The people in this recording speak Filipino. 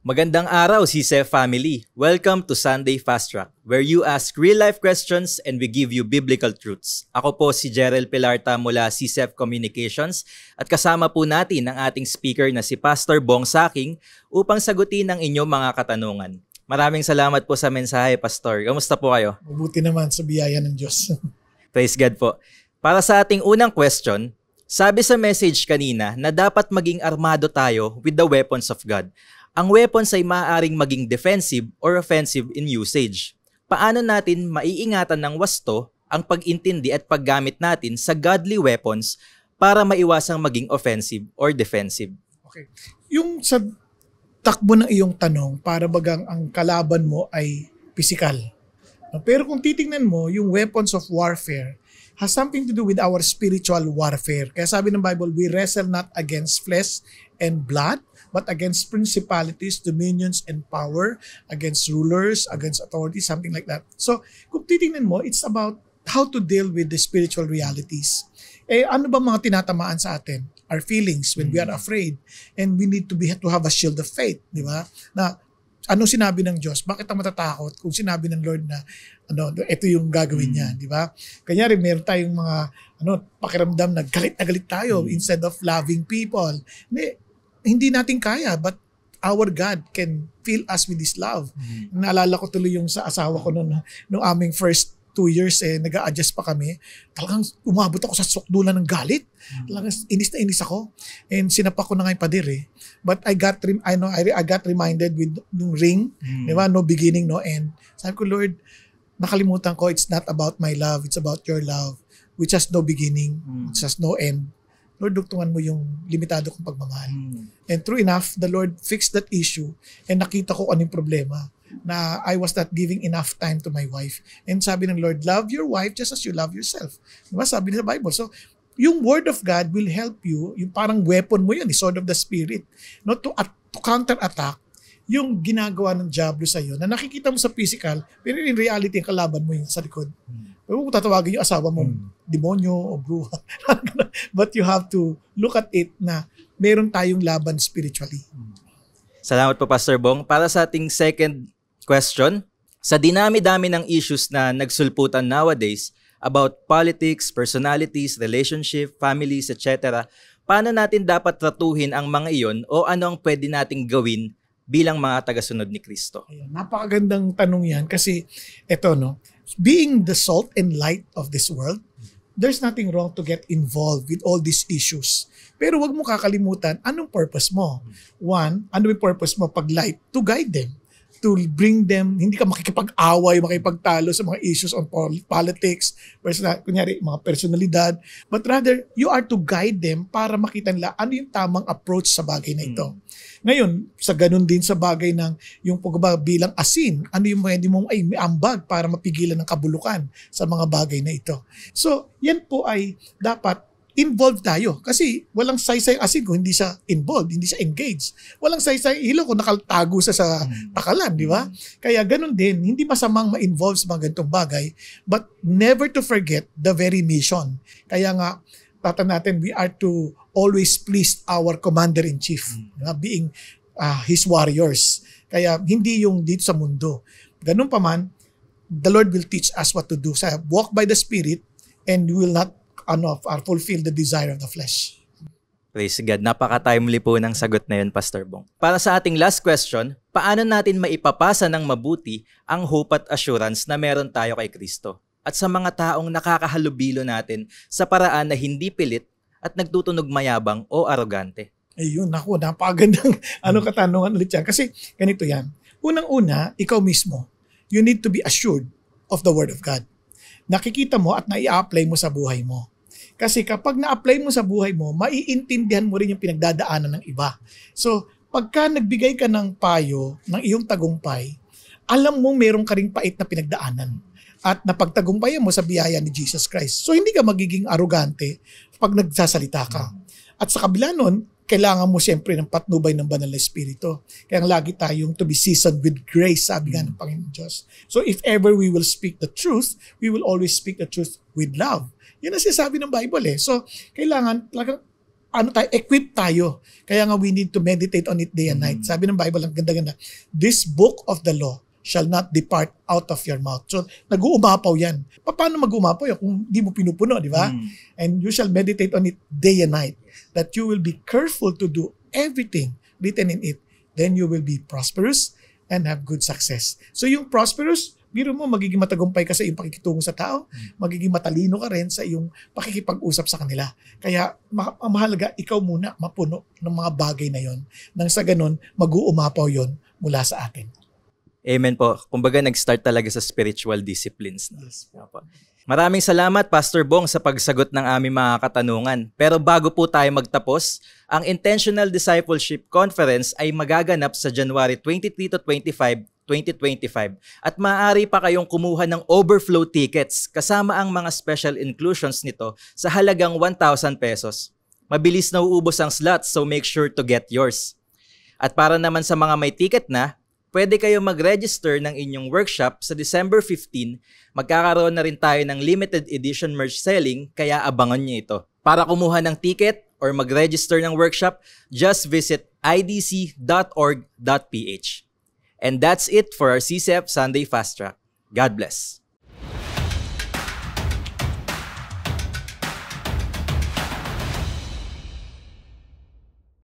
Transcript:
Magandang araw, CSEF family. Welcome to Sunday Fast Track, where you ask real-life questions and we give you biblical truths. Ako po si Jerel Pilarta mula CSEF Communications at kasama po natin ang ating speaker na si Pastor Bong Saking upang sagutin ang inyong mga katanungan. Maraming salamat po sa mensahe, Pastor. Kamusta po kayo? Mabuti naman sa biyaya ng Diyos. Praise God po. Para sa ating unang question, sabi sa message kanina na dapat maging armado tayo with the weapons of God. Ang weapons ay maaaring maging defensive or offensive in usage. Paano natin maiingatan ng wasto ang pag-intindi at paggamit natin sa godly weapons para maiwasang maging offensive or defensive? Okay. Yung sa takbo ng iyong tanong, para bagang ang kalaban mo ay physical. Pero kung titingnan mo, yung weapons of warfare has something to do with our spiritual warfare. Kaya sabi ng Bible, we wrestle not against flesh and blood, but against principalities, dominions, and power, against rulers, against authorities, something like that. So, kung titingnan mo, it's about how to deal with the spiritual realities. Ano ba mga tinatamaan sa atin? Our feelings when we are afraid. And we need to have a shield of faith, di ba? Na, anong sinabi ng Diyos? Bakit ang matatakot kung sinabi ng Lord na ito yung gagawin niya, di ba? Kanyari, meron tayong mga pakiramdam na galit tayo instead of loving people. Hindi natin kaya, but our God can fill us with His love. Naalala ko tuloy yung sa asawa ko nung aming first 2 years, nag-a-adjust pa kami. Talagang umabot ako sa sukdulan ng galit. Talagang inis na inis ako. And sinapak ko na nga yung pader But I got reminded with yung ring. Diba? No beginning, no end. Sabi ko, Lord, nakalimutan ko, it's not about my love, it's about your love, which has no beginning, which has no end. Lord, dugtungan mo yung limitado kong pagmamahal. And true enough, the Lord fixed that issue and nakita ko anong problema na I was not giving enough time to my wife. And sabi ng Lord, love your wife just as you love yourself. Diba? Sabi sa Bible. So, yung Word of God will help you, yung parang weapon mo yun, the sword of the Spirit, to counter-attack yung ginagawa ng diablo sa iyo na nakikita mo sa physical, pero in reality, ang kalaban mo yung sa likod. Pero kung tatawagin yung asawa mo, demonyo o bruha. But you have to look at it na meron tayong laban spiritually. Salamat po, Pastor Bong. Para sa ating second question, sa dinami-dami ng issues na nagsulputan nowadays about politics, personalities, relationship, families, etc., paano natin dapat tratuhin ang mga iyon o ano ang pwede nating gawin bilang mga tagasunod ni Kristo? Napakagandang tanong yan kasi being the salt and light of this world, there's nothing wrong to get involved with all these issues. Pero wag mo kakalimutan, anong purpose mo? One, ano yung purpose mo pag light? To guide them. To bring them, hindi ka makikipag-away, makipagtalo sa mga issues on politics, kunyari, mga personalidad, but rather, you are to guide them para makita nila ano yung tamang approach sa bagay na ito. Ngayon, sa ganun din sa bagay ng yung bilang asin, ano yung pwede mong ambag para mapigilan ng kabulukan sa mga bagay na ito. So, yan po ay dapat involved tayo. Kasi walang saysay asin kung hindi siya involved, hindi siya engaged. Walang saysay hilo kung nakatago sa takalan, di ba? Kaya ganun din, hindi masamang ma-involve sa mga ganitong bagay, but never to forget the very mission. Kaya nga, natin, we are to always please our commander-in-chief, being his warriors. Kaya hindi yung dito sa mundo. Ganun pa man, the Lord will teach us what to do. So, walk by the Spirit and we will not fulfill the desire of the flesh. Praise God. Napaka-timely po ng sagot na yun, Pastor Bong. Para sa ating last question, paano natin maipapasa ng mabuti ang hope at assurance na meron tayo kay Kristo? At sa mga taong nakakahalubilo natin sa paraan na hindi pilit at nagtutunog mayabang o arogante? Ayun, napakagandang katanungan ulit yan. Kasi ganito yan. Unang-una, ikaw mismo, you need to be assured of the Word of God. Nakikita mo at nai-apply mo sa buhay mo. Kasi kapag na-apply mo sa buhay mo, maiintindihan mo rin yung pinagdadaanan ng iba. So, pagka nagbigay ka ng payo ng iyong tagumpay, alam mo meron ka ring pait na pinagdaanan. At napagtagumpayan mo sa biyaya ni Jesus Christ. So, hindi ka magiging arogante pag nagsasalita ka. At sa kabila nun, kailangan mo siyempre ng patnubay ng banal na Espiritu. Kaya lagi tayong to be seasoned with grace, sabi nga ng Panginoon Diyos. So, if ever we will speak the truth, we will always speak the truth with love. Yan ang sinasabi ng Bible So, kailangan talagang equip tayo. Kaya nga we need to meditate on it day and night. Sabi ng Bible, ang ganda-ganda, this book of the law shall not depart out of your mouth. So, nag-uumapaw yan. Paano mag-uumapaw yan kung di mo pinupuno, di ba? And you shall meditate on it day and night, that you will be careful to do everything written in it. Then you will be prosperous and have good success. So, yung prosperous, biro mo, magiging matagumpay ka sa iyong pakikitungo sa tao, magiging matalino ka rin sa iyong pakikipag-usap sa kanila. Kaya, mahalaga, ikaw muna mapuno ng mga bagay na yon. Nang sa ganun, mag-uumapaw yon mula sa atin. Amen po. Kumbaga, nag-start talaga sa spiritual disciplines. Yes. Maraming salamat, Pastor Bong, sa pagsagot ng aming mga katanungan. Pero bago po tayo magtapos, ang Intentional Discipleship Conference ay magaganap sa January 23 to 25, 2025. At maaari pa kayong kumuha ng overflow tickets kasama ang mga special inclusions nito sa halagang 1,000 pesos. Mabilis na uubos ang slots, so make sure to get yours. At para naman sa mga may ticket na, pwede kayo mag-register ng inyong workshop sa December 15. Magkakaroon na rin tayo ng limited edition merch selling, kaya abangan nyo ito. Para kumuha ng ticket or mag-register ng workshop, just visit idc.org.ph. And that's it for our CCF Sunday Fast Track. God bless.